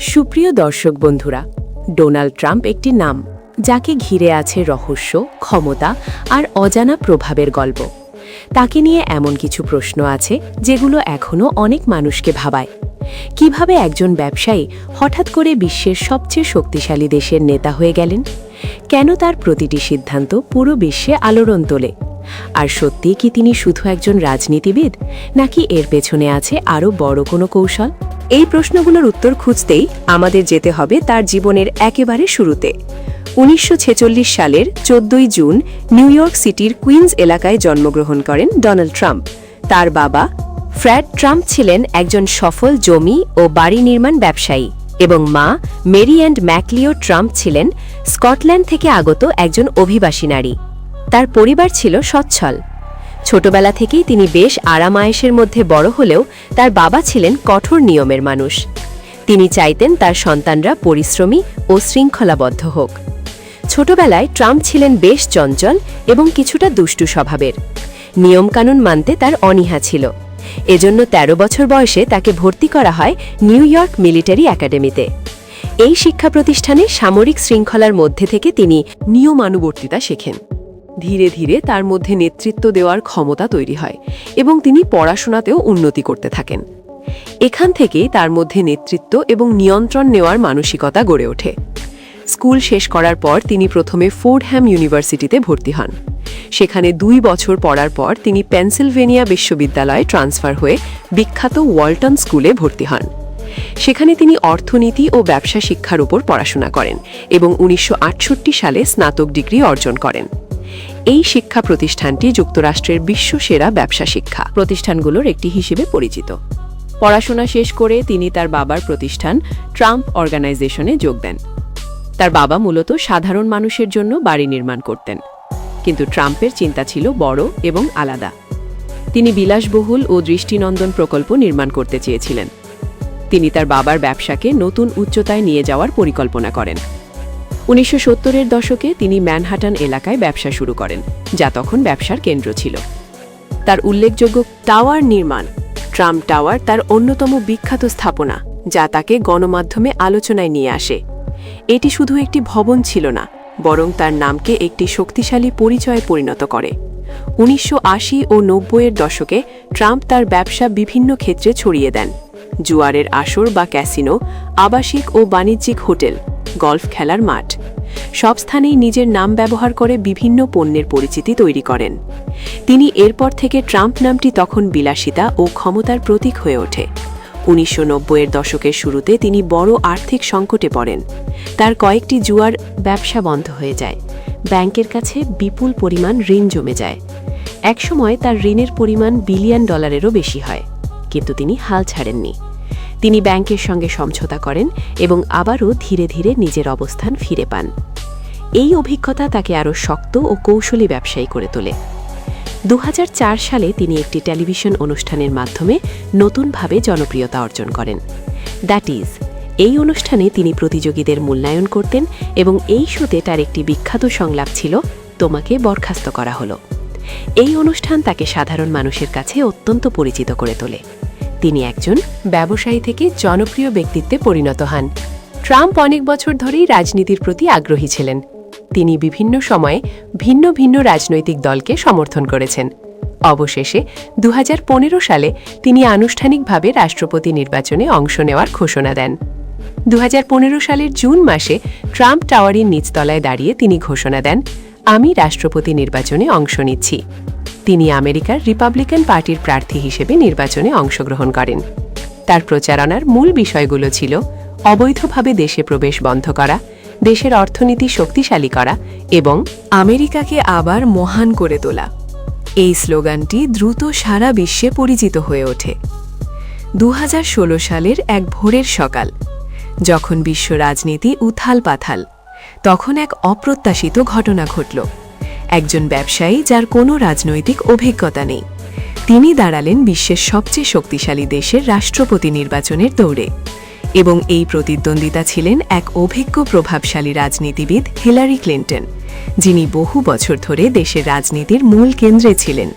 সুপ্রিয় দর্শক বন্ধুরা, ডোনাল্ড ট্রাম্প একটি নাম যাকে ঘিরে আছে রহস্য, ক্ষমতা আর অজানা প্রভাবের গল্প। তাকে নিয়ে এমন কিছু প্রশ্ন আছে যেগুলো এখনও অনেক মানুষকে ভাবায়। কিভাবে একজন ব্যবসায়ী হঠাৎ করে বিশ্বের সবচেয়ে শক্তিশালী দেশের নেতা হয়ে গেলেন? কেন তার প্রতিটি সিদ্ধান্ত পুরো বিশ্বে আলোড়ন তোলে? আর সত্যিই কি তিনি শুধু একজন রাজনীতিবিদ, নাকি এর পেছনে আছে আরও বড় কোনো কৌশল? এই প্রশ্নগুলোর উত্তর খুঁজতেই আমাদের যেতে হবে তার জীবনের একেবারে শুরুতে। ১৯৪৬ সালের ১৪ই জুন নিউ ইয়র্ক সিটির কুইন্স এলাকায় জন্মগ্রহণ করেন ডোনাল্ড ট্রাম্প। তার বাবা ফ্রেড ট্রাম্প ছিলেন একজন সফল জমি ও বাড়ি নির্মাণ ব্যবসায়ী এবং মা মেরি অ্যান্ড ম্যাকলিও ট্রাম্প ছিলেন স্কটল্যান্ড থেকে আগত একজন অভিবাসী নারী। তার পরিবার ছিল সচ্ছল। ছোটবেলা থেকেই তিনি বেশ আরাম-আয়েশের মধ্যে বড় হলেও তার বাবা ছিলেন কঠোর নিয়মের মানুষ। তিনি চাইতেন তার সন্তানরা পরিশ্রমী ও শৃঙ্খলাবদ্ধ হোক। ছোটবেলায় ট্রাম্প ছিলেন বেশ চঞ্চল এবং কিছুটা দুষ্টু স্বভাবের। নিয়মকানুন মানতে তার অনীহা ছিল। এজন্য ১৩ বছর বয়সে তাকে ভর্তি করা হয় নিউ ইয়র্ক মিলিটারি একাডেমিতে। এই শিক্ষা প্রতিষ্ঠানে সামরিক শৃঙ্খলার মধ্যে থেকে তিনি নিয়মানুবর্তিতা শেখেন। ধীরে ধীরে তার মধ্যে নেতৃত্ব দেওয়ার ক্ষমতা তৈরি হয় এবং তিনি পড়াশোনাতেও উন্নতি করতে থাকেন। এখান থেকেই তার মধ্যে নেতৃত্ব এবং নিয়ন্ত্রণ নেওয়ার মানসিকতা গড়ে ওঠে। স্কুল শেষ করার পর তিনি প্রথমে ফোর্ডহ্যাম ইউনিভার্সিটিতে ভর্তি হন। সেখানে ২ বছর পড়ার পর তিনি পেনসিলভেনিয়া বিশ্ববিদ্যালয়ে ট্রান্সফার হয়ে বিখ্যাত ওয়ালটন স্কুলে ভর্তি হন। সেখানে তিনি অর্থনীতি ও ব্যবসা শিক্ষার উপর পড়াশোনা করেন এবং ১৯৬৮ সালে স্নাতক ডিগ্রি অর্জন করেন। এই শিক্ষা প্রতিষ্ঠানটি যুক্তরাষ্ট্রের বিশ্বসেরা ব্যবসা শিক্ষা প্রতিষ্ঠানগুলোর একটি হিসেবে পরিচিত। পড়াশোনা শেষ করে তিনি তার বাবার প্রতিষ্ঠান ট্রাম্প অর্গানাইজেশনে যোগ দেন। তার বাবা মূলত সাধারণ মানুষের জন্য বাড়ি নির্মাণ করতেন, কিন্তু ট্রাম্পের চিন্তা ছিল বড় এবং আলাদা। তিনি বিলাসবহুল ও দৃষ্টিনন্দন প্রকল্প নির্মাণ করতে চেয়েছিলেন। তিনি তার বাবার ব্যবসাকে নতুন উচ্চতায় নিয়ে যাওয়ার পরিকল্পনা করেন। ১৯৭০-এর দশকে তিনি ম্যানহাটান এলাকায় ব্যবসা শুরু করেন, যা তখন ব্যবসার কেন্দ্র ছিল। তার উল্লেখযোগ্য টাওয়ার নির্মাণ, ট্রাম্প টাওয়ার, তার অন্যতম বিখ্যাত স্থাপনা, যা তাকে গণমাধ্যমে আলোচনায় নিয়ে আসে। এটি শুধু একটি ভবন ছিল না, বরং তার নামকে একটি শক্তিশালী পরিচয়ে পরিণত করে। ১৯৮০ ও ৯০-এর দশকে ট্রাম্প তার ব্যবসা বিভিন্ন ক্ষেত্রে ছড়িয়ে দেন। জুয়ারের আসর বা ক্যাসিনো, আবাসিক ও বাণিজ্যিক হোটেল, গলফ খেলার মাঠ, সব স্থানেই নিজের নাম ব্যবহার করে বিভিন্ন পণ্যের পরিচিতি তৈরি করেন। তিনি এরপর থেকে ট্রাম্প নামটি তখন বিলাসিতা ও ক্ষমতার প্রতীক হয়ে ওঠে। ১৯৯০-এর দশকের শুরুতে তিনি বড় আর্থিক সংকটে পড়েন। তার কয়েকটি জুয়ার ব্যবসা বন্ধ হয়ে যায়। ব্যাংকের কাছে বিপুল পরিমাণ ঋণ জমে যায়। একসময় তার ঋণের পরিমাণ বিলিয়ন ডলারেরও বেশি হয়, কিন্তু তিনি হাল ছাড়েননি। তিনি ব্যাংকের সঙ্গে সমঝোতা করেন এবং আবারও ধীরে ধীরে নিজের অবস্থান ফিরে পান। এই অভিজ্ঞতা তাকে আরও শক্ত ও কৌশলী ব্যবসায়ী করে তোলে। ২০০৪ সালে তিনি একটি টেলিভিশন অনুষ্ঠানের মাধ্যমে নতুনভাবে জনপ্রিয়তা অর্জন করেন। দ্যাট ইজ, এই অনুষ্ঠানে তিনি প্রতিযোগীদের মূল্যায়ন করতেন এবং এই শোতে তার একটি বিখ্যাত সংলাপ ছিল, "তোমাকে বরখাস্ত করা হলো।" এই অনুষ্ঠান তাকে সাধারণ মানুষের কাছে অত্যন্ত পরিচিত করে তোলে। তিনি একজন ব্যবসায়ী থেকে জনপ্রিয় ব্যক্তিত্বে পরিণত হন। ট্রাম্প অনেক বছর ধরেই রাজনীতির প্রতি আগ্রহী ছিলেন। তিনি বিভিন্ন সময়ে ভিন্ন ভিন্ন রাজনৈতিক দলকে সমর্থন করেছেন। অবশেষে ২০১৫ সালে তিনি আনুষ্ঠানিকভাবে রাষ্ট্রপতি নির্বাচনে অংশ নেওয়ার ঘোষণা দেন। ২০১৫ সালের জুন মাসে ট্রাম্প টাওয়ারের নিচতলায় দাঁড়িয়ে তিনি ঘোষণা দেন, "আমি রাষ্ট্রপতি নির্বাচনে অংশ নিচ্ছি।" তিনি আমেরিকার রিপাবলিকান পার্টির প্রার্থী হিসেবে নির্বাচনে অংশগ্রহণ করেন। তার প্রচারণার মূল বিষয়গুলো ছিল অবৈধভাবে দেশে প্রবেশ বন্ধ করা, দেশের অর্থনীতি শক্তিশালী করা এবং আমেরিকাকে আবার মহান করে তোলা। এই স্লোগানটি দ্রুত সারা বিশ্বে পরিচিত হয়ে ওঠে। ২০১৬ সালের এক ভোরের সকাল, যখন বিশ্ব রাজনীতি উথাল পাথাল, তখন এক অপ্রত্যাশিত ঘটনা ঘটল। একজন ব্যবসায়ী যার কোনো রাজনৈতিক অভিজ্ঞতা নেই, তিনি দাঁড়ালেন বিশ্বের সবচেয়ে শক্তিশালী দেশের রাষ্ট্রপতি নির্বাচনের দৌড়ে। এবং এই প্রতিদ্বন্দ্বিতা ছিলেন এক অভিজ্ঞ প্রভাবশালী রাজনীতিবিদ হিলারি ক্লিন্টন, যিনি বহু বছর ধরে দেশের রাজনীতির মূল কেন্দ্রে ছিলেন।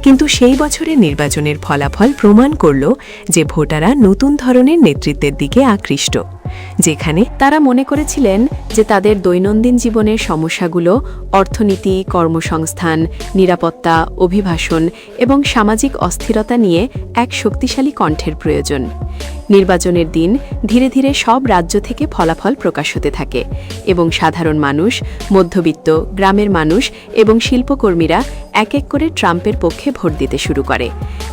কিন্তু সেই বছরের নির্বাচনের ফলাফল প্রমাণ করল যে ভোটাররা নতুন ধরনের নেতৃত্বের দিকে আকৃষ্ট, যেখানে তারা মনে করেছিলেন যে তাদের দৈনন্দিন জীবনের সমস্যাগুলো অর্থনীতি, কর্মসংস্থান, নিরাপত্তা, অভিবাসন এবং সামাজিক অস্থিরতা নিয়ে এক শক্তিশালী কণ্ঠের প্রয়োজন। নির্বাচনের দিন ধীরে ধীরে সব রাজ্য থেকে ফলাফল প্রকাশ হতে থাকে এবং সাধারণ মানুষ, মধ্যবিত্ত, গ্রামের মানুষ এবং শিল্পকর্মীরা এক এক করে ট্রাম্পের পক্ষে ভোট দিতে শুরু করে,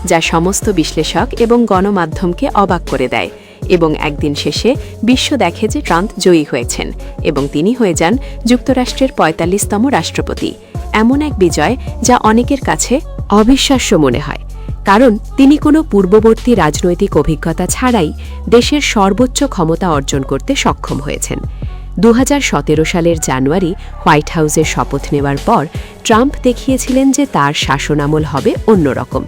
যা সমস্ত বিশ্লেষক এবং গণমাধ্যমকে অবাক করে দেয়। এবং একদিন শেষে বিশ্ব দেখে যে ট্রাম্প জয়ী হয়েছেন এবং তিনি হয়ে যান যুক্তরাষ্ট্রের ৪৫তম রাষ্ট্রপতি। এমন এক বিজয় যা অনেকের কাছে অবিশ্বাস্য মনে হয়, কারণ তিনি কোনো পূর্ববর্তী রাজনৈতিক অভিজ্ঞতা ছাড়াই দেশের সর্বোচ্চ ক্ষমতা অর্জন করতে সক্ষম হয়েছেন। ২০১৭ সালের জানুয়ারি হোয়াইট হাউসের শপথ নেওয়ার পর ট্রাম্প দেখিয়েছিলেন যে তার শাসনামল হবে অন্যরকম,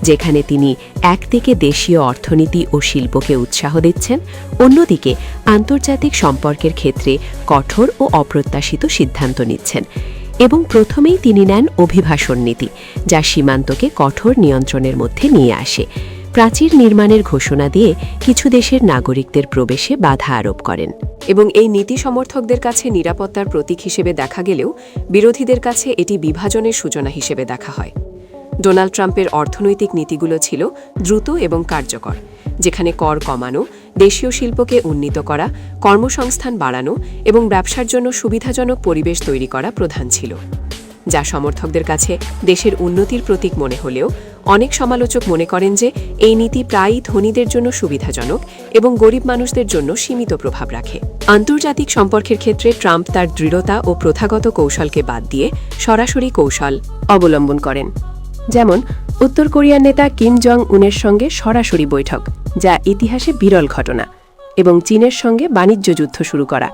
যেখানে তিনি একদিকে দেশীয় অর্থনীতি ও শিল্পকে উৎসাহ দিচ্ছেন, অন্যদিকে আন্তর্জাতিক সম্পর্কের ক্ষেত্রে কঠোর ও অপ্রত্যাশিত সিদ্ধান্ত নিচ্ছেন। এবং প্রথমেই তিনি নেন অভিবাসন নীতি, যা সীমান্তকে কঠোর নিয়ন্ত্রণের মধ্যে নিয়ে আসে। প্রাচীর নির্মাণের ঘোষণা দিয়ে কিছু দেশের নাগরিকদের প্রবেশে বাধা আরোপ করেন। এবং এই নীতি সমর্থকদের কাছে নিরাপত্তার প্রতীক হিসেবে দেখা গেলেও বিরোধীদের কাছে এটি বিভাজনের সূচনা হিসেবে দেখা হয়। ডোনাল্ড ট্রাম্পের অর্থনৈতিক নীতিগুলো ছিল দ্রুত এবং কার্যকর, যেখানে কর কমানো, দেশীয় শিল্পকে উন্নীত করা, কর্মসংস্থান বাড়ানো এবং ব্যবসার জন্য সুবিধাজনক পরিবেশ তৈরি করা প্রধান ছিল, যা সমর্থকদের কাছে দেশের উন্নতির প্রতীক মনে হলেও অনেক সমালোচক মনে করেন যে এই নীতি প্রায়ই ধনীদের জন্য সুবিধাজনক এবং গরিব মানুষদের জন্য সীমিত প্রভাব রাখে। আন্তর্জাতিক সম্পর্কের ক্ষেত্রে ট্রাম্প তার দৃঢ়তা ও প্রথাগত কৌশলকে বাদ দিয়ে সরাসরি কৌশল অবলম্বন করেন, যেমন উত্তর কোরিয়ার নেতা কিম জং উনের সঙ্গে সরাসরি বৈঠক, যা ইতিহাসে বিরল ঘটনা, এবং চীনের সঙ্গে বাণিজ্য যুদ্ধ শুরু করা,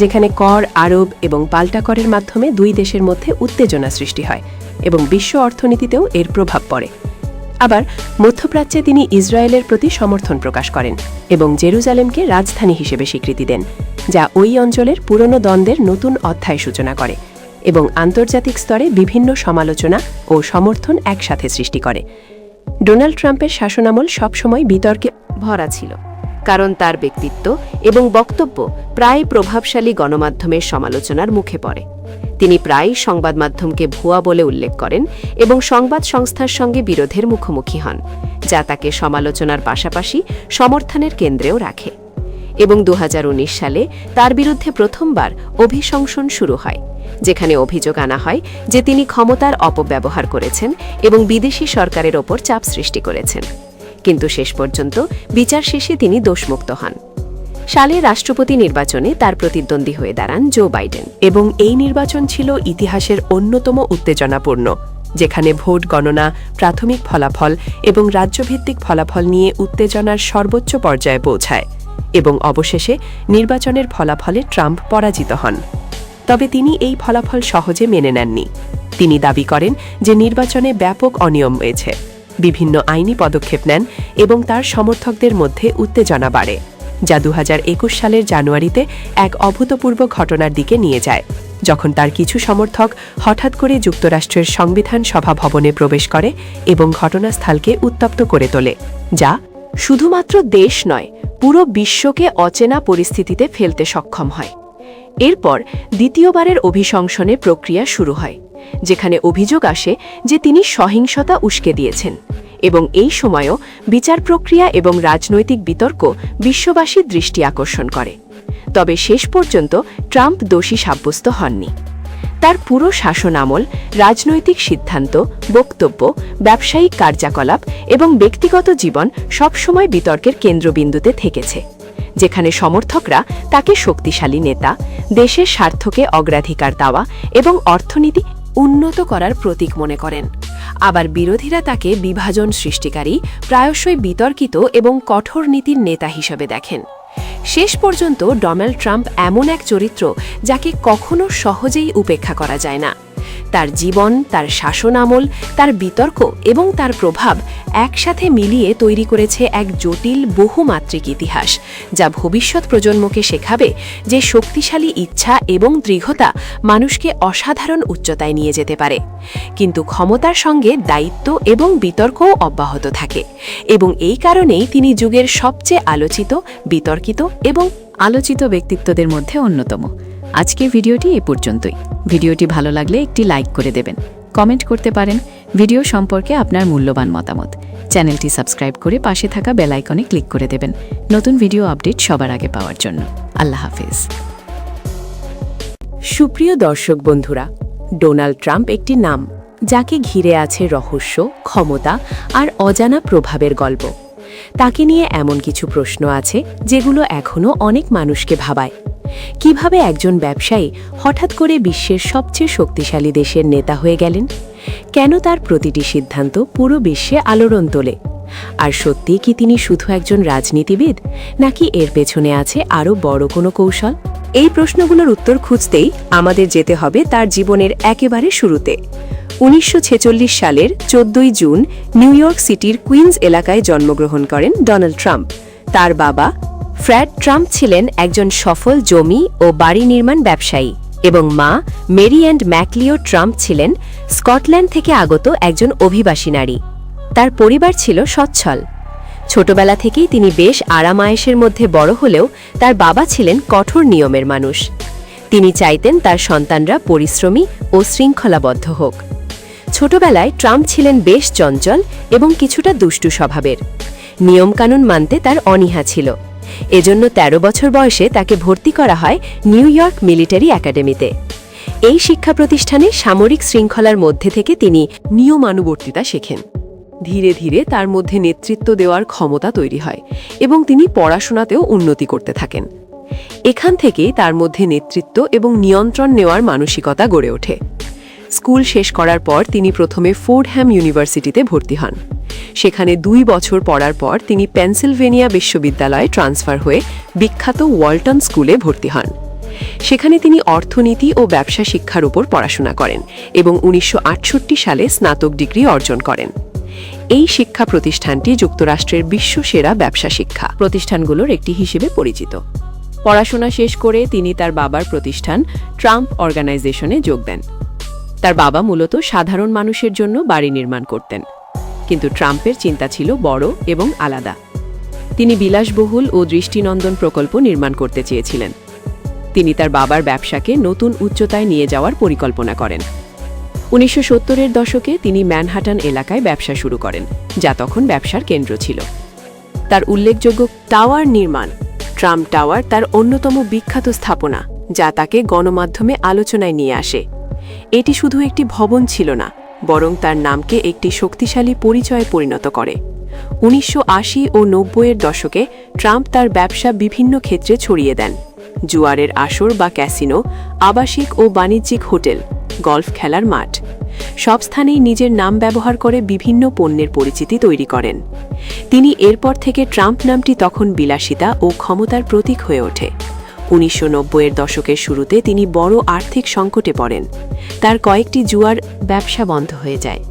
যেখানে কর আরোপ এবং পাল্টা করের মাধ্যমে দুই দেশের মধ্যে উত্তেজনা সৃষ্টি হয় এবং বিশ্ব অর্থনীতিতেও এর প্রভাব পড়ে। আবার মধ্যপ্রাচ্যে তিনি ইসরায়েলের প্রতি সমর্থন প্রকাশ করেন এবং জেরুজালেমকে রাজধানী হিসেবে স্বীকৃতি দেন, যা ওই অঞ্চলের পুরনো দ্বন্দ্বের নতুন অধ্যায় সূচনা করে এবং আন্তর্জাতিক স্তরে বিভিন্ন সমালোচনা ও সমর্থন একসাথে সৃষ্টি করে। ডোনাল্ড ট্রাম্পের শাসনামল সবসময় বিতর্কে ভরা ছিল, কারণ তার ব্যক্তিত্ব এবং বক্তব্য প্রায় প্রভাবশালী গণমাধ্যমের সমালোচনার মুখে পড়ে। তিনি প্রায়ই সংবাদ মাধ্যমকে ভুয়া বলে উল্লেখ করেন এবং সংবাদ সংস্থার সঙ্গে বিরোধের মুখোমুখি হন, যা তাকে সমালোচনার পাশাপাশি সমর্থনের কেন্দ্রেও রাখে। এবং ২০১৯ সালে তার বিরুদ্ধে প্রথমবার অভিশংসন শুরু হয়, যেখানে অভিযোগ আনা হয় যে তিনি ক্ষমতার অপব্যবহার করেছেন এবং বিদেশি সরকারের ওপর চাপ সৃষ্টি করেছেন। কিন্তু শেষ পর্যন্ত বিচার শেষে তিনি দোষমুক্ত হন। সালের রাষ্ট্রপতি নির্বাচনে তার প্রতিদ্বন্দ্বী হয়ে দাঁড়ান জো বাইডেন, এবং এই নির্বাচন ছিল ইতিহাসের অন্যতম উত্তেজনাপূর্ণ, যেখানে ভোট গণনা, প্রাথমিক ফলাফল এবং রাজ্যভিত্তিক ফলাফল নিয়ে উত্তেজনার সর্বোচ্চ পর্যায়ে পৌঁছায় এবং অবশেষে নির্বাচনের ফলাফলে ট্রাম্প পরাজিত হন। তবে তিনি এই ফলাফল সহজে মেনে নেননি। তিনি দাবি করেন যে নির্বাচনে ব্যাপক অনিয়ম হয়েছে, বিভিন্ন আইনি পদক্ষেপ নেন এবং তার সমর্থকদের মধ্যে উত্তেজনা বাড়ে, যা ২০২১ সালের জানুয়ারিতে এক অভূতপূর্ব ঘটনার দিকে নিয়ে যায়, যখন তার কিছু সমর্থক হঠাৎ করে যুক্তরাষ্ট্রের সংবিধান সভা ভবনে প্রবেশ করে এবং ঘটনাস্থলকে উত্তপ্ত করে তোলে, যা শুধুমাত্র দেশ নয়, পুরো বিশ্বকে অচেনা পরিস্থিতিতে ফেলতে সক্ষম হয়। এরপর দ্বিতীয়বারের অভিশংসনের প্রক্রিয়া শুরু হয়, যেখানে অভিযোগ আসে যে তিনি সহিংসতা উস্কে দিয়েছেন, এবং এই সময়ও বিচার প্রক্রিয়া এবং রাজনৈতিক বিতর্ক বিশ্ববাসীর দৃষ্টি আকর্ষণ করে। তবে শেষ পর্যন্ত ট্রাম্প দোষী সাব্যস্ত হননি। তার পুরো শাসনামল রাজনৈতিক সিদ্ধান্ত, বক্তব্য, ব্যবসায়িক কার্যকলাপ এবং ব্যক্তিগত জীবন সবসময় বিতর্কের কেন্দ্রবিন্দুতে থেকেছে, যেখানে সমর্থকরা তাকে শক্তিশালী নেতা, দেশের স্বার্থকে অগ্রাধিকার দেওয়া এবং অর্থনীতি উন্নত করার প্রতীক মনে করেন। আবার বিরোধীরা তাকে বিভাজন সৃষ্টিকারী, প্রায়শই বিতর্কিত এবং কঠোর নীতির নেতা হিসেবে দেখেন। শেষ পর্যন্ত ডোনাল্ড ট্রাম্প এমন এক চরিত্র যাকে কখনো সহজেই উপেক্ষা করা যায় না। তার জীবন, তার শাসনামল, তার বিতর্ক এবং তার প্রভাব একসাথে মিলিয়ে তৈরি করেছে এক জটিল বহুমাত্রিক ইতিহাস, যা ভবিষ্যৎ প্রজন্মকে শেখাবে যে শক্তিশালী ইচ্ছা এবং দৃঢ়তা মানুষকে অসাধারণ উচ্চতায় নিয়ে যেতে পারে। কিন্তু ক্ষমতার সঙ্গে দায়িত্ব এবং বিতর্কও অব্যাহত থাকে, এবং এই কারণেই তিনি যুগের সবচেয়ে আলোচিত, বিতর্কিত এবং আলোচিত ব্যক্তিত্বদের মধ্যে অন্যতম। আজকের ভিডিওটি এ পর্যন্তই। ভিডিওটি ভালো লাগলে একটি লাইক করে দেবেন, কমেন্ট করতে পারেন ভিডিও সম্পর্কে আপনার মূল্যবান মতামত। চ্যানেলটি সাবস্ক্রাইব করে পাশে থাকা বেল আইকনে ক্লিক করে দেবেন নতুন ভিডিও আপডেট সবার আগে পাওয়ার জন্য। আল্লাহ হাফেজ। সুপ্রিয় দর্শক বন্ধুরা, ডোনাল্ড ট্রাম্প একটি নাম যাকে ঘিরে আছে রহস্য, ক্ষমতা আর অজানা প্রভাবের গল্প। তাকে নিয়ে এমন কিছু প্রশ্ন আছে যেগুলো এখনও অনেক মানুষকে ভাবায়। কিভাবে একজন ব্যবসায়ী হঠাৎ করে বিশ্বের সবচেয়ে শক্তিশালী দেশের নেতা হয়ে গেলেন? কেন তার প্রতিটি সিদ্ধান্ত পুরো বিশ্বে আলোড়ন তোলে? আর সত্যিই কি তিনি শুধু একজন রাজনীতিবিদ, নাকি এর পেছনে আছে আরও বড় কোনো কৌশল? এই প্রশ্নগুলোর উত্তর খুঁজতেই আমাদের যেতে হবে তার জীবনের একেবারে শুরুতে। 1946 সালের 14 জুন নিউ ইয়র্ক সিটির কুইন্স এলাকায় জন্মগ্রহণ করেন ডোনাল্ড ট্রাম্প। তার বাবা ফ্রেড ট্রাম্প ছিলেন একজন সফল জমি ও বাড়ি নির্মাণ ব্যবসায়ী, এবং মা মেরি অ্যান্ড ম্যাকলিও ট্রাম্প ছিলেন স্কটল্যান্ড থেকে আগত একজন অভিবাসী নারী। তার পরিবার ছিল সচ্ছল। ছোটবেলা থেকেই তিনি বেশ আরাম-আয়েশের মধ্যে বড় হলেও তার বাবা ছিলেন কঠোর নিয়মের মানুষ। তিনি চাইতেন তার সন্তানরা পরিশ্রমী ও শৃঙ্খলাবদ্ধ হোক। ছোটবেলায় ট্রাম্প ছিলেন বেশ চঞ্চল এবং কিছুটা দুষ্টু স্বভাবের। নিয়মকানুন মানতে তার অনীহা ছিল। এজন্য 13 বছর বয়সে তাকে ভর্তি করা হয় নিউ ইয়র্ক মিলিটারি একাডেমিতে। এই শিক্ষা প্রতিষ্ঠানে সামরিক শৃঙ্খলার মধ্যে থেকে তিনি নিয়মানুবর্তিতা শেখেন। ধীরে ধীরে তার মধ্যে নেতৃত্ব দেওয়ার ক্ষমতা তৈরি হয় এবং তিনি পড়াশোনাতেও উন্নতি করতে থাকেন। এখান থেকেই তার মধ্যে নেতৃত্ব এবং নিয়ন্ত্রণ নেওয়ার মানসিকতা গড়ে ওঠে। স্কুল শেষ করার পর তিনি প্রথমে ফোর্ডহ্যাম ইউনিভার্সিটিতে ভর্তি হন। সেখানে 2 বছর পড়ার পর তিনি পেনসিলভেনিয়া বিশ্ববিদ্যালয়ে ট্রান্সফার হয়ে বিখ্যাত ওয়ালটন স্কুলে ভর্তি হন। সেখানে তিনি অর্থনীতি ও ব্যবসা শিক্ষার উপর পড়াশোনা করেন এবং 1968 সালে স্নাতক ডিগ্রি অর্জন করেন। এই শিক্ষা প্রতিষ্ঠানটি যুক্তরাষ্ট্রের বিশ্বসেরা ব্যবসা শিক্ষা প্রতিষ্ঠানগুলোর একটি হিসেবে পরিচিত। পড়াশোনা শেষ করে তিনি তার বাবার প্রতিষ্ঠান ট্রাম্প অর্গানাইজেশনে যোগ দেন। তার বাবা মূলত সাধারণ মানুষের জন্য বাড়ি নির্মাণ করতেন, কিন্তু ট্রাম্পের চিন্তা ছিল বড় এবং আলাদা। তিনি বিলাসবহুল ও দৃষ্টিনন্দন প্রকল্প নির্মাণ করতে চেয়েছিলেন। তিনি তার বাবার ব্যবসাকে নতুন উচ্চতায় নিয়ে যাওয়ার পরিকল্পনা করেন। 1970-এর দশকে তিনি ম্যানহাটান এলাকায় ব্যবসা শুরু করেন, যা তখন ব্যবসার কেন্দ্র ছিল। তার উল্লেখযোগ্য টাওয়ার নির্মাণ, ট্রাম্প টাওয়ার, তার অন্যতম বিখ্যাত স্থাপনা, যা তাকে গণমাধ্যমে আলোচনায় নিয়ে আসে। এটি শুধু একটি ভবন ছিল না, বরং তার নামকে একটি শক্তিশালী পরিচয়ে পরিণত করে। 1980 ও 90-এর দশকে ট্রাম্প তার ব্যবসা বিভিন্ন ক্ষেত্রে ছড়িয়ে দেন। জুয়ারের আসর বা ক্যাসিনো, আবাসিক ও বাণিজ্যিক হোটেল, গলফ খেলার মাঠ, সব স্থানেই নিজের নাম ব্যবহার করে বিভিন্ন পণ্যের পরিচিতি তৈরি করেন। তিনি এরপর থেকে ট্রাম্প নামটি তখন বিলাসিতা ও ক্ষমতার প্রতীক হয়ে ওঠে। 1990-এর দশকের শুরুতে তিনি বড় আর্থিক সংকটে পড়েন। তার কয়েকটি জুয়ার ব্যবসা বন্ধ হয়ে যায়,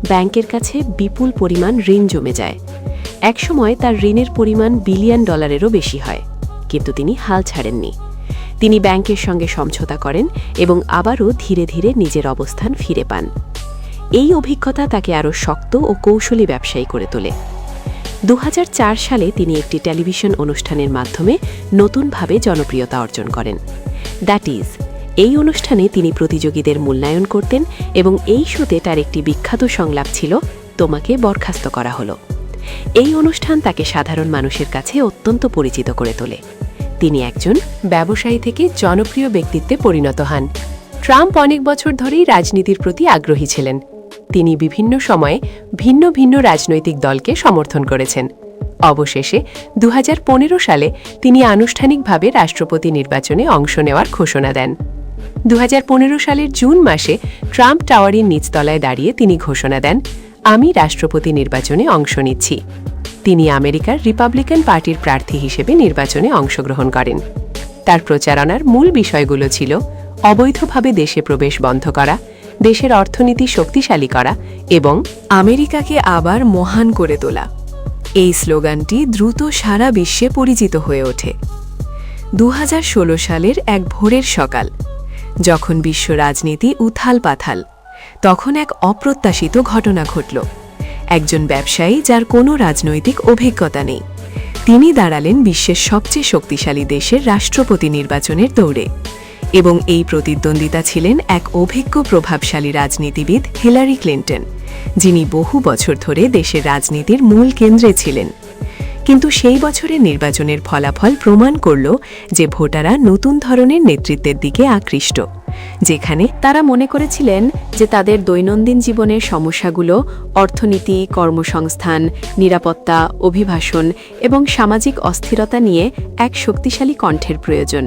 ব্যাংকের কাছে বিপুল পরিমাণ ঋণ জমে যায়। একসময় তার ঋণের পরিমাণ বিলিয়ন ডলারেরও বেশি হয়, কিন্তু তিনি হাল ছাড়েননি। তিনি ব্যাংকের সঙ্গে সমঝোতা করেন এবং আবারও ধীরে ধীরে নিজের অবস্থান ফিরে পান। এই অভিজ্ঞতা তাকে আরও শক্ত ও কৌশলী ব্যবসায়ী করে তোলে। 2004 সালে তিনি একটি টেলিভিশন অনুষ্ঠানের মাধ্যমে নতুনভাবে জনপ্রিয়তা অর্জন করেন। দ্যাট ইজ, এই অনুষ্ঠানে তিনি প্রতিযোগীদের মূল্যায়ন করতেন এবং এই শোতে তার একটি বিখ্যাত সংলাপ ছিল, "তোমাকে বরখাস্ত করা হলো।" এই অনুষ্ঠান তাকে সাধারণ মানুষের কাছে অত্যন্ত পরিচিত করে তোলে। তিনি একজন ব্যবসায়ী থেকে জনপ্রিয় ব্যক্তিত্বে পরিণত হন। ট্রাম্প অনেক বছর ধরেই রাজনীতির প্রতি আগ্রহী ছিলেন। তিনি বিভিন্ন সময়ে ভিন্ন ভিন্ন রাজনৈতিক দলকে সমর্থন করেছেন। অবশেষে 2015 সালে তিনি আনুষ্ঠানিকভাবে রাষ্ট্রপতি নির্বাচনে অংশ নেওয়ার ঘোষণা দেন। 2015 সালের জুন মাসে ট্রাম্প টাওয়ারের নিচতলায় দাঁড়িয়ে তিনি ঘোষণা দেন, "আমি রাষ্ট্রপতি নির্বাচনে অংশ নিচ্ছি।" তিনি আমেরিকার রিপাবলিকান পার্টির প্রার্থী হিসেবে নির্বাচনে অংশগ্রহণ করেন। তার প্রচারণার মূল বিষয়গুলো ছিল অবৈধভাবে দেশে প্রবেশ বন্ধ করা, দেশের অর্থনীতি শক্তিশালী করা এবং আমেরিকাকে আবার মহান করে তোলা। এই স্লোগানটি দ্রুত সারা বিশ্বে পরিচিত হয়ে ওঠে। 2016 সালের এক ভোরের সকাল, যখন বিশ্ব রাজনীতি উথাল পাথাল, তখন এক অপ্রত্যাশিত ঘটনা ঘটল। একজন ব্যবসায়ী যার কোনো রাজনৈতিক অভিজ্ঞতা নেই, তিনি দাঁড়ালেন বিশ্বের সবচেয়ে শক্তিশালী দেশের রাষ্ট্রপতি নির্বাচনের দৌড়ে। এবং এই প্রতিদ্বন্দ্বিতা ছিলেন এক অভিজ্ঞ প্রভাবশালী রাজনীতিবিদ হিলারি ক্লিন্টন, যিনি বহু বছর ধরে দেশের রাজনীতির মূল কেন্দ্রে ছিলেন। কিন্তু সেই বছরের নির্বাচনের ফলাফল প্রমাণ করল যে ভোটাররা নতুন ধরনের নেতৃত্বের দিকে আকৃষ্ট, যেখানে তারা মনে করেছিলেন যে তাদের দৈনন্দিন জীবনের সমস্যাগুলো অর্থনীতি, কর্মসংস্থান, নিরাপত্তা, অভিবাসন এবং সামাজিক অস্থিরতা নিয়ে এক শক্তিশালী কণ্ঠের প্রয়োজন।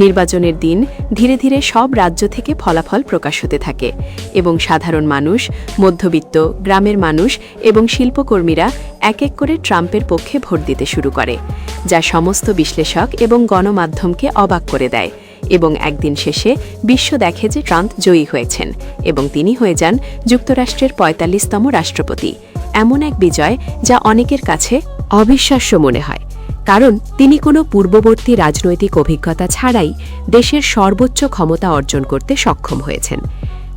নির্বাচনের দিন ধীরে ধীরে সব রাজ্য থেকে ফলাফল প্রকাশ হতে থাকে এবং সাধারণ মানুষ, মধ্যবিত্ত, গ্রামের মানুষ এবং শিল্পকর্মীরা এক এক করে ট্রাম্পের পক্ষে ভোট দিতে শুরু করে, যা সমস্ত বিশ্লেষক এবং গণমাধ্যমকে অবাক করে দেয়। এবং একদিন শেষে বিশ্ব দেখে যে ট্রাম্প জয়ী হয়েছেন এবং তিনি হয়ে যান যুক্তরাষ্ট্রের ৪৫তম রাষ্ট্রপতি। এমন এক বিজয় যা অনেকের কাছে অবিশ্বাস্য মনে হয়, কারণ তিনি কোনো পূর্ববর্তী রাজনৈতিক অভিজ্ঞতা ছাড়াই দেশের সর্বোচ্চ ক্ষমতা অর্জন করতে সক্ষম হয়েছেন।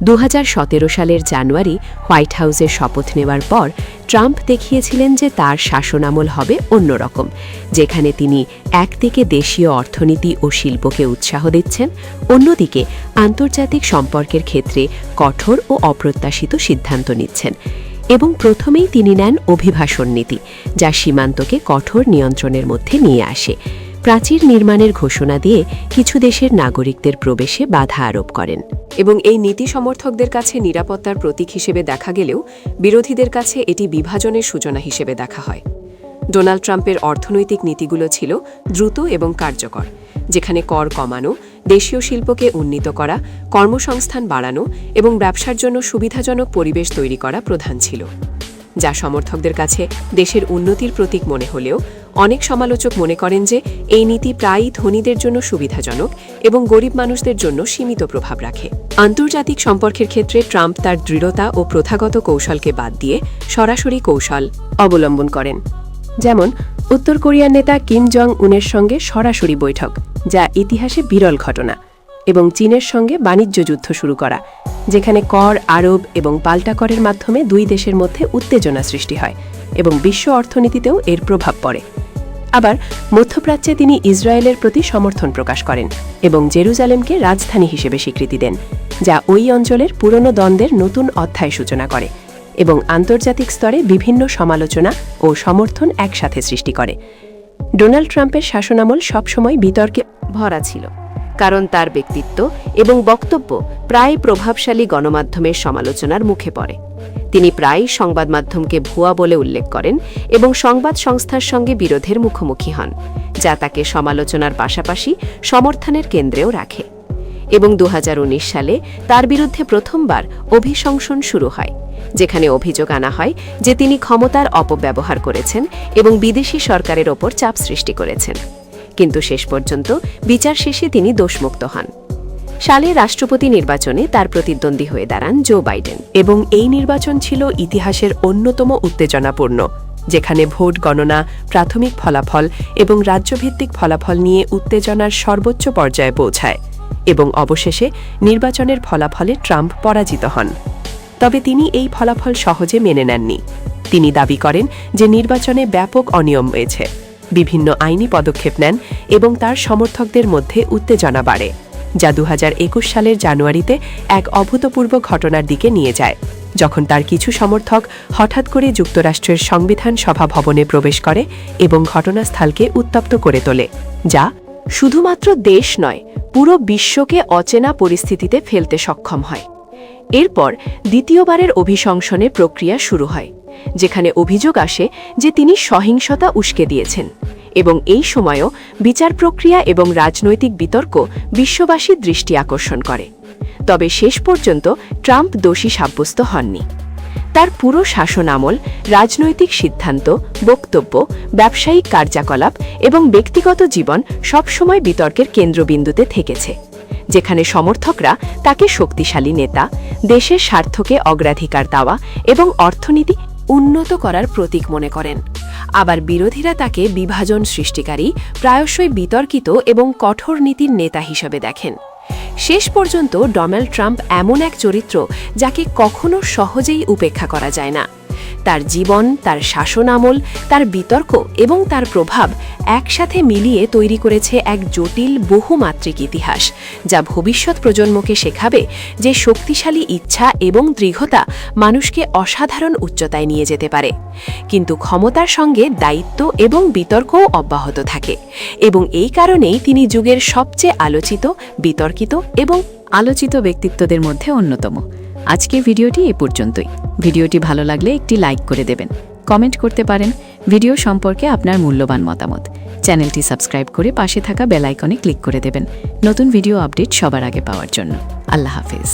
2017 সালের জানুয়ারি হোয়াইট হাউসের শপথ নেওয়ার পর ট্রাম্প দেখিয়েছিলেন যে তার শাসনামল হবে অন্যরকম, যেখানে তিনি একদিকে দেশীয় অর্থনীতি ও শিল্পকে উৎসাহ দিচ্ছেন, অন্যদিকে আন্তর্জাতিক সম্পর্কের ক্ষেত্রে কঠোর ও অপ্রত্যাশিত সিদ্ধান্ত নিচ্ছেন। এবং প্রথমেই তিনি নেন অভিবাসন নীতি, যা সীমান্তকে কঠোর নিয়ন্ত্রণের মধ্যে নিয়ে আসে। প্রাচীর নির্মাণের ঘোষণা দিয়ে কিছু দেশের নাগরিকদের প্রবেশে বাধা আরোপ করেন। এবং এই নীতি সমর্থকদের কাছে নিরাপত্তার প্রতীক হিসেবে দেখা গেলেও বিরোধীদের কাছে এটি বিভাজনের সূচনা হিসেবে দেখা হয়। ডোনাল্ড ট্রাম্পের অর্থনৈতিক নীতিগুলো ছিল দ্রুত এবং কার্যকর, যেখানে কর কমানো, দেশীয় শিল্পকে উন্নীত করা, কর্মসংস্থান বাড়ানো এবং ব্যবসার জন্য সুবিধাজনক পরিবেশ তৈরি করা প্রধান ছিল, যা সমর্থকদের কাছে দেশের উন্নতির প্রতীক মনে হলেও অনেক সমালোচক মনে করেন যে এই নীতি প্রায়ই ধনীদের জন্য সুবিধাজনক এবং গরিব মানুষদের জন্য সীমিত প্রভাব রাখে। আন্তর্জাতিক সম্পর্কের ক্ষেত্রে ট্রাম্প তার দৃঢ়তা ও প্রথাগত কৌশলকে বাদ দিয়ে সরাসরি কৌশল অবলম্বন করেন, যেমন উত্তর কোরিয়ার নেতা কিম জং উনের সঙ্গে সরাসরি বৈঠক, যা ইতিহাসে বিরল ঘটনা, এবং চীনের সঙ্গে বাণিজ্য যুদ্ধ শুরু করা, যেখানে কর আরোপ এবং পাল্টা করের মাধ্যমে দুই দেশের মধ্যে উত্তেজনা সৃষ্টি হয় এবং বিশ্ব অর্থনীতিতেও এর প্রভাব পড়ে। আবার মধ্যপ্রাচ্যে তিনি ইসরায়েলের প্রতি সমর্থন প্রকাশ করেন এবং জেরুজালেমকে রাজধানী হিসেবে স্বীকৃতি দেন, যা ওই অঞ্চলের পুরনো দ্বন্দ্বের নতুন অধ্যায় সূচনা করে এবং আন্তর্জাতিক স্তরে বিভিন্ন সমালোচনা ও সমর্থন একসাথে সৃষ্টি করে। ডোনাল্ড ট্রাম্পের শাসনামল সবসময় বিতর্কে ভরা ছিল, কারণ তার ব্যক্তিত্ব এবং বক্তব্য প্রায় প্রভাবশালী গণমাধ্যমের সমালোচনার মুখে পড়ে। তিনি প্রায়ই সংবাদ মাধ্যমকে ভুয়া বলে উল্লেখ করেন এবং সংবাদ সংস্থার সঙ্গে বিরোধের মুখোমুখি হন, যা তাকে সমালোচনার পাশাপাশি সমর্থনের কেন্দ্রেও রাখে। এবং 2019 সালে তার বিরুদ্ধে প্রথমবার অভিশংসন শুরু হয়, যেখানে অভিযোগ আনা হয় যে তিনি ক্ষমতার অপব্যবহার করেছেন এবং বিদেশি সরকারের ওপর চাপ সৃষ্টি করেছেন। কিন্তু শেষ পর্যন্ত বিচার শেষে তিনি দোষমুক্ত হন। সালের রাষ্ট্রপতি নির্বাচনে তার প্রতিদ্বন্দ্বী হয়ে দাঁড়ান জো বাইডেন, এবং এই নির্বাচন ছিল ইতিহাসের অন্যতম উত্তেজনাপূর্ণ, যেখানে ভোট গণনা, প্রাথমিক ফলাফল এবং রাজ্যভিত্তিক ফলাফল নিয়ে উত্তেজনার সর্বোচ্চ পর্যায়ে পৌঁছায় এবং অবশেষে নির্বাচনের ফলাফলে ট্রাম্প পরাজিত হন। তবে তিনি এই ফলাফল সহজে মেনে নেননি। তিনি দাবি করেন যে নির্বাচনে ব্যাপক অনিয়ম হয়েছে, বিভিন্ন আইনি পদক্ষেপ নেন এবং তার সমর্থকদের মধ্যে উত্তেজনা বাড়ে, যা 2021 সালের জানুয়ারিতে এক অভূতপূর্ব ঘটনার দিকে নিয়ে যায়, যখন তার কিছু সমর্থক হঠাৎ করে যুক্তরাষ্ট্রের সংবিধান সভা ভবনে প্রবেশ করে এবং ঘটনাস্থলকে উত্তপ্ত করে তোলে, যা শুধুমাত্র দেশ নয়, পুরো বিশ্বকে অচেনা পরিস্থিতিতে ফেলতে সক্ষম হয়। এরপর দ্বিতীয়বারের অভিশংসনের প্রক্রিয়া শুরু হয়, যেখানে অভিযোগ আসে যে তিনি সহিংসতা উস্কে দিয়েছেন, এবং এই সময়ও বিচার প্রক্রিয়া এবং রাজনৈতিক বিতর্ক বিশ্ববাসীর দৃষ্টি আকর্ষণ করে। তবে শেষ পর্যন্ত ট্রাম্প দোষী সাব্যস্ত হননি। তার পুরো শাসনামল রাজনৈতিক সিদ্ধান্ত, বক্তব্য, ব্যবসায়িক কার্যকলাপ এবং ব্যক্তিগত জীবন সবসময় বিতর্কের কেন্দ্রবিন্দুতে থেকেছে। যেখানে সমর্থকরা তাকে শক্তিশালী নেতা, দেশের স্বার্থকে অগ্রাধিকার দেওয়া এবং অর্থনীতি উন্নত করার প্রতীক মনে করেন। আবার বিরোধীরা তাকে বিভাজন সৃষ্টিকারী, প্রায়শই বিতর্কিত এবং কঠোর নীতির নেতা হিসেবে দেখেন। শেষ পর্যন্ত ডোনাল্ড ট্রাম্প এমন এক চরিত্র যাকে কখনো সহজেই উপেক্ষা করা যায় না। তার জীবন, তার শাসনামল, তার বিতর্ক এবং তার প্রভাব একসাথে মিলিয়ে তৈরি করেছে এক জটিল বহুমাত্রিক ইতিহাস, যা ভবিষ্যৎ প্রজন্মকে শেখাবে যে শক্তিশালী ইচ্ছা এবং দৃঢ়তা মানুষকে অসাধারণ উচ্চতায় নিয়ে যেতে পারে। কিন্তু ক্ষমতার সঙ্গে দায়িত্ব এবং বিতর্কও অব্যাহত থাকে, এবং এই কারণেই তিনি যুগের সবচেয়ে আলোচিত, বিতর্কিত এবং আলোচিত ব্যক্তিত্বদের মধ্যে অন্যতম। আজকের ভিডিওটি এ পর্যন্তই। ভিডিওটি ভালো লাগলে একটি লাইক করে দেবেন, কমেন্ট করতে পারেন ভিডিও সম্পর্কে আপনার মূল্যবান মতামত। চ্যানেলটি সাবস্ক্রাইব করে পাশে থাকা বেল আইকনে ক্লিক করে দেবেন নতুন ভিডিও আপডেট সবার আগে পাওয়ার জন্য। আল্লাহ হাফেজ।